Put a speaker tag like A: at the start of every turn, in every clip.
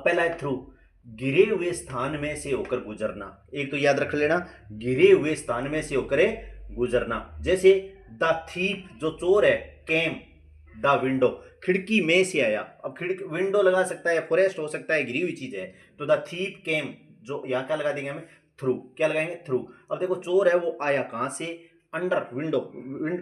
A: अब पहला है थ्रू, गिरे हुए स्थान में से होकर गुजरना। एक तो याद रख लेना, गिरे हुए स्थान में से होकर गुजरना। जैसे द थीफ जो चोर है, केम द विंडो, खिड़की में से आया। अब खिड़की विंडो लगा सकता है, फॉरेस्ट हो सकता है, गिरी हुई चीज है, तो द थीफ केम, जो यहां क्या लगा देंगे हमें, थ्रू। क्या लगाएंगे, थ्रू। अब देखो चोर है वो आया कहां से, अंडर विंडो,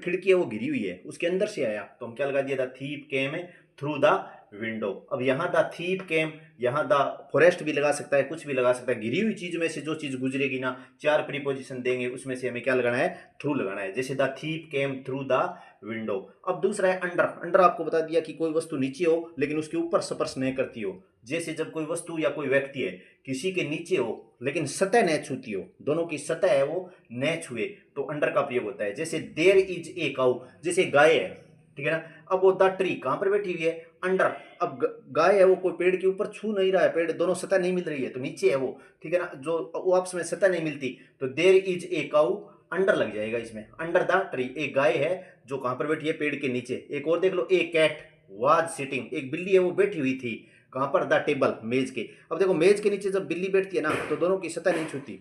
A: खिड़की है वो गिरी हुई है उसके अंदर से आया, तो हम क्या लगा दिया, द थीफ केम है थ्रू द विंडो। अब यहां द थीफ केम, यहां द फॉरेस्ट भी लगा सकता है, कुछ भी लगा सकता है, गिरी हुई चीज में से जो चीज गुजरेगी ना, चार प्रीपोजिशन देंगे उसमें से हमें क्या लगाना है, थ्रू लगाना है। जैसे the thief came through the window. अब दूसरा है अंडर, अंडर आपको बता दिया कि कोई वस्तु नीचे हो लेकिन उसके ऊपर स्पर्श नहीं करती हो। जैसे जब कोई वस्तु या कोई व्यक्ति है किसी के नीचे हो लेकिन सतह न छूती हो, दोनों की सतह है वो न छुए, तो अंडर का प्रयोग होता है। जैसे देयर इज ए काउ, जैसे गाय है, ठीक है ना। अब वो द ट्री कहां पर बैठी हुई है, अंडर। अब गाय है वो कोई पेड़ के ऊपर छू नहीं रहा है, पेड़ दोनों सतह नहीं मिल रही है तो नीचे है वो, ठीक है ना, जो वो आपस में सतह नहीं मिलती, तो देयर इज ए काउ, अंडर लग जाएगा इसमें, अंडर द ट्री। एक गाय है जो कहां पर बैठी है, पेड़ के नीचे। एक और देख लो, ए कैट वाज सिटिंग, एक बिल्ली है वो बैठी हुई थी कहां पर, द टेबल, मेज के। अब देखो मेज के नीचे जब बिल्ली बैठती है ना तो दोनों की सतह नहीं छूती,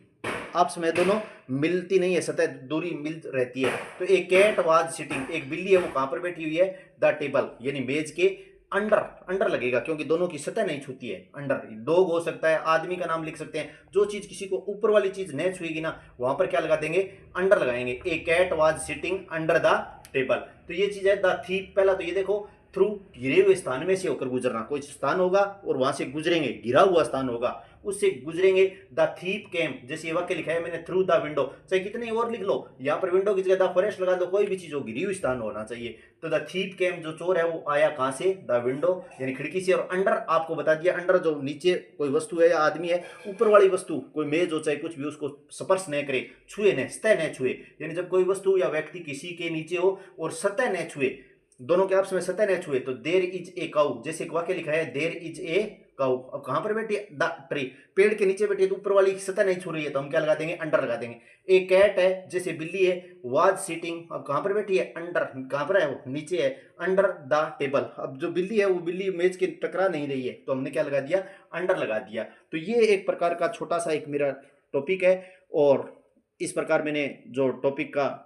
A: आपस में दोनों मिलती नहीं है, सतह दूरी मिल रहती है। तो एक कैट वाज सिटिंग, एक बिल्ली है वो कहां पर बैठी हुई है, द टेबल यानी मेज के अंडर, अंडर लगेगा क्योंकि दोनों की सतह नहीं छूती है। अंडर डॉग हो सकता है, आदमी का नाम लिख सकते हैं, जो चीज किसी को ऊपर वाली चीज नहीं छुएगी ना वहां पर क्या लगा देंगे, अंडर लगाएंगे। A cat was sitting under the table. तो ये चीज है द थीफ। पहला तो ये देखो, थ्रू गिरे हुए स्थान में से होकर गुजरना, कोई स्थान होगा और वहां से गुजरेंगे, गिरा हुआ स्थान होगा उससे गुजरेंगे। द थीफ केम, जैसे ये वाक्य लिखा है मैंने, थ्रू द विंडो, चाहे कितने और लिख लो, यहाँ पर विंडो की जगह द फॉरेस्ट लगा दो, कोई भी चीज हो गिरी हुई स्थान होना चाहिए। तो द थीफ केम जो चोर है वो आया कहां से, द विंडो यानी खिड़की से। और अंडर आपको बता दिया, अंडर जो नीचे कोई वस्तु है या आदमी है, ऊपर वाली वस्तु कोई मेज हो चाहे कुछ भी, उसको स्पर्श न करे, छुए न, सतह न छुए। यानी जब कोई वस्तु या व्यक्ति किसी के नीचे हो और सतह न छुए, दोनों के आपस में सतह न छुए, तो देयर इज ए काउ, जैसे एक वाक्य लिखा है देयर इज ए काउ। अब कहां पर बैठी है, द ट्री, पेड़ के नीचे बैठी है तो ऊपर वाली सतह नहीं छू रही है तो हम क्या लगा देंगे, अंडर लगा देंगे। ए कैट है, जैसे बिल्ली है, वाज सिटिंग, अब कहां पर बैठी है, अंडर, कहां पर है वो, नीचे है, अंडर द टेबल। अब जो बिल्ली है वो बिल्ली मेज के टकरा नहीं रही है तो हमने क्या लगा दिया, अंडर लगा दिया। तो ये एक प्रकार का छोटा सा एक मेरा टॉपिक है, और इस प्रकार मैंने जो टॉपिक का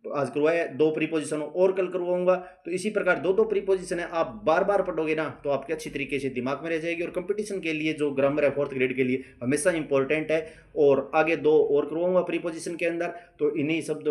A: आज करवाया, दो प्रीपोजिशन और कल करवाऊंगा। तो इसी प्रकार दो दो प्रीपोजिशन है, आप बार बार पढ़ोगे ना तो आपके अच्छी तरीके से दिमाग में रह जाएगी, और कंपटीशन के लिए जो ग्रामर है फोर्थ ग्रेड के लिए हमेशा इंपॉर्टेंट है। और आगे दो और करवाऊंगा प्रीपोजिशन के अंदर, तो इन्हीं शब्दों